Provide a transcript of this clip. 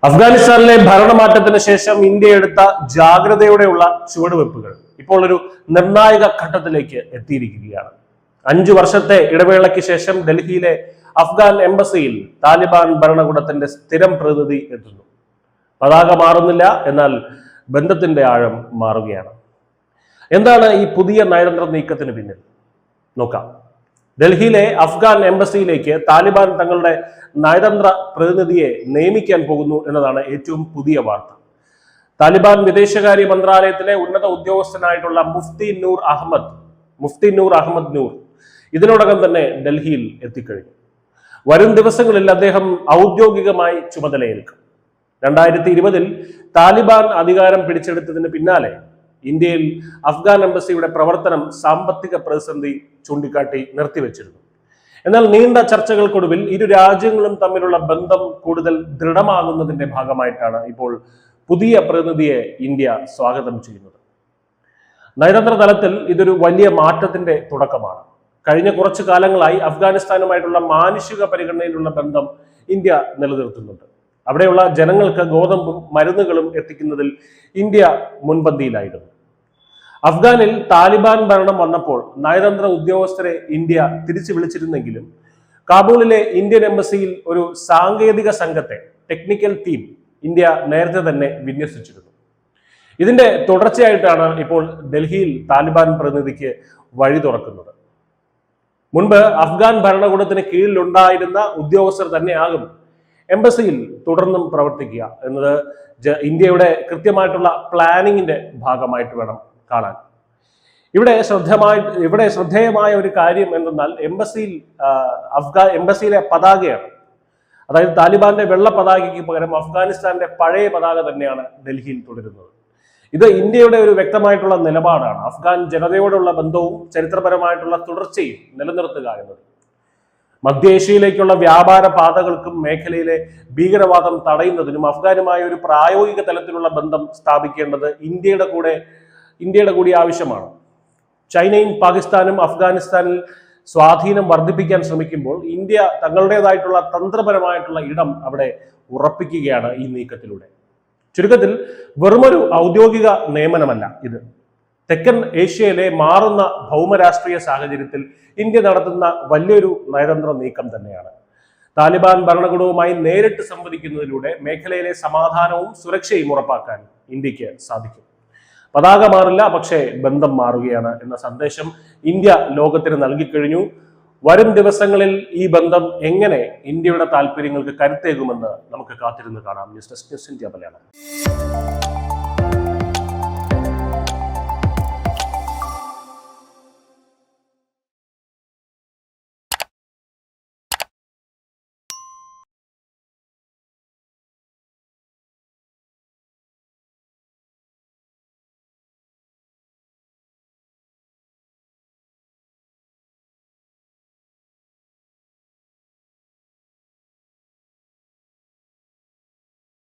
അഫ്ഗാനിസ്ഥാനിലെ ഭരണമാറ്റത്തിന് ശേഷം ഇന്ത്യ എടുത്ത ജാഗ്രതയോടെയുള്ള ചുവടുവെപ്പുകൾ ഇപ്പോൾ ഒരു നിർണായക ഘട്ടത്തിലേക്ക് എത്തിയിരിക്കുകയാണ്. 5 വർഷത്തെ ഇടവേളയ്ക്ക് ശേഷം ഡൽഹിയിലെ അഫ്ഗാൻ എംബസിയിൽ താലിബാൻ ഭരണകൂടത്തിന്റെ സ്ഥിരം പ്രതിനിധി എത്തുന്നു. പതാക മാറുന്നില്ല, എന്നാൽ ബന്ധത്തിന്റെ ആഴം മാറുകയാണ്. എന്താണ് ഈ പുതിയ നയതന്ത്ര നീക്കത്തിന് പിന്നിൽ? നോക്കാം. ഡൽഹിയിലെ അഫ്ഗാൻ എംബസിയിലേക്ക് താലിബാൻ തങ്ങളുടെ നയതന്ത്ര പ്രതിനിധിയെ നിയമിക്കാൻ പോകുന്നു എന്നതാണ് ഏറ്റവും പുതിയ വാർത്ത. താലിബാൻ വിദേശകാര്യ മന്ത്രാലയത്തിലെ ഉന്നത ഉദ്യോഗസ്ഥനായിട്ടുള്ള മുഫ്തി നൂർ അഹമ്മദ് നൂർ ഇതിനോടകം തന്നെ ഡൽഹിയിൽ എത്തിക്കഴിഞ്ഞു. വരും ദിവസങ്ങളിൽ അദ്ദേഹം ഔദ്യോഗികമായി ചുമതലയേൽക്കും. 2020 താലിബാൻ അധികാരം പിടിച്ചെടുത്തതിന് പിന്നാലെ ഇന്ത്യയിൽ അഫ്ഗാൻ എംബസിയുടെ പ്രവർത്തനം സാമ്പത്തിക പ്രതിസന്ധി ചൂണ്ടിക്കാട്ടി നിർത്തിവെച്ചിരുന്നു. എന്നാൽ നീണ്ട ചർച്ചകൾക്കൊടുവിൽ ഇരു രാജ്യങ്ങളും തമ്മിലുള്ള ബന്ധം കൂടുതൽ ദൃഢമാകുന്നതിന്റെ ഭാഗമായിട്ടാണ് ഇപ്പോൾ പുതിയ പ്രതിനിധിയെ ഇന്ത്യ സ്വാഗതം ചെയ്യുന്നത്. നയതന്ത്ര തലത്തിൽ ഇതൊരു വലിയ മാറ്റത്തിന്റെ തുടക്കമാണ്. കഴിഞ്ഞ കുറച്ചു കാലങ്ങളായി അഫ്ഗാനിസ്ഥാനുമായിട്ടുള്ള മാനുഷിക പരിഗണനയിലുള്ള ബന്ധം ഇന്ത്യ നിലനിർത്തുന്നുണ്ട്. അവിടെയുള്ള ജനങ്ങൾക്ക് ഗോതമ്പും മരുന്നുകളും എത്തിക്കുന്നതിൽ ഇന്ത്യ മുൻപന്തിയിലായിരുന്നു. അഫ്ഗാനിൽ താലിബാൻ ഭരണം വന്നപ്പോൾ നയതന്ത്ര ഉദ്യോഗസ്ഥരെ ഇന്ത്യ തിരിച്ചു വിളിച്ചിരുന്നെങ്കിലും കാബൂളിലെ ഇന്ത്യൻ എംബസിയിൽ ഒരു സാങ്കേതിക സംഘത്തെ, ടെക്നിക്കൽ ടീം ഇന്ത്യ നേരത്തെ തന്നെ വിന്യസിച്ചിരുന്നു. ഇതിന്റെ തുടർച്ചയായിട്ടാണ് ഇപ്പോൾ ഡൽഹിയിൽ താലിബാൻ പ്രതിനിധിക്ക് വഴി തുറക്കുന്നത്. മുൻപ് അഫ്ഗാൻ ഭരണകൂടത്തിന് കീഴിലുണ്ടായിരുന്ന ഉദ്യോഗസ്ഥർ തന്നെയാകും എംബസിയിൽ തുടർന്നും പ്രവർത്തിക്കുക എന്നത് ഇന്ത്യയുടെ കൃത്യമായിട്ടുള്ള പ്ലാനിങ്ങിന്റെ ഭാഗമായിട്ട് വേണം കാണാൻ. ഇവിടെ ശ്രദ്ധേയമായ ഒരു കാര്യം എന്തെന്നാൽ എംബസിയിലെ പതാകയാണ്. അതായത് താലിബാന്റെ വെള്ള പതാകയ്ക്ക് പകരം അഫ്ഗാനിസ്ഥാന്റെ പഴയ പതാക തന്നെയാണ് ഡൽഹിയിൽ തുടരുന്നത്. ഇത് ഇന്ത്യയുടെ ഒരു വ്യക്തമായിട്ടുള്ള നിലപാടാണ്. അഫ്ഗാൻ ജനതയോടുള്ള ബന്ധവും ചരിത്രപരമായിട്ടുള്ള തുടർച്ചയും നിലനിർത്തുക എന്നത്. മധ്യേഷ്യയിലേക്കുള്ള വ്യാപാര പാതകൾക്കും മേഖലയിലെ ഭീകരവാദം തടയുന്നതിനും അഫ്ഗാനുമായ ഒരു പ്രായോഗിക തലത്തിലുള്ള ബന്ധം സ്ഥാപിക്കേണ്ടത് ഇന്ത്യയുടെ കൂടി ആവശ്യമാണ്. ചൈനയും പാകിസ്ഥാനും അഫ്ഗാനിസ്ഥാനിൽ സ്വാധീനം വർദ്ധിപ്പിക്കാൻ ശ്രമിക്കുമ്പോൾ ഇന്ത്യ തങ്ങളുടേതായിട്ടുള്ള തന്ത്രപരമായിട്ടുള്ള ഇടം അവിടെ ഉറപ്പിക്കുകയാണ് ഈ നീക്കത്തിലൂടെ. ചുരുക്കത്തിൽ വെറുമൊരു ഔദ്യോഗിക നിയമനമല്ല ഇത്. തെക്കൻ ഏഷ്യയിലെ മാറുന്ന ഭൗമരാഷ്ട്രീയ സാഹചര്യത്തിൽ ഇന്ത്യ നടത്തുന്ന വലിയൊരു നയതന്ത്ര നീക്കം തന്നെയാണ്. താലിബാൻ ഭരണകൂടവുമായി നേരിട്ട് സംവദിക്കുന്നതിലൂടെ മേഖലയിലെ സമാധാനവും സുരക്ഷയും ഉറപ്പാക്കാൻ ഇന്ത്യക്ക് സാധിക്കും. പതാക മാറില്ല, പക്ഷേ ബന്ധം മാറുകയാണ് എന്ന സന്ദേശം ഇന്ത്യ ലോകത്തിന് നൽകിക്കഴിഞ്ഞു. വരും ദിവസങ്ങളിൽ ഈ ബന്ധം എങ്ങനെ ഇന്ത്യയുടെ താല്പര്യങ്ങൾക്ക് കരുത്തേകുമെന്ന് നമുക്ക് കാത്തിരുന്ന് കാണാം. News desk India Malayalam.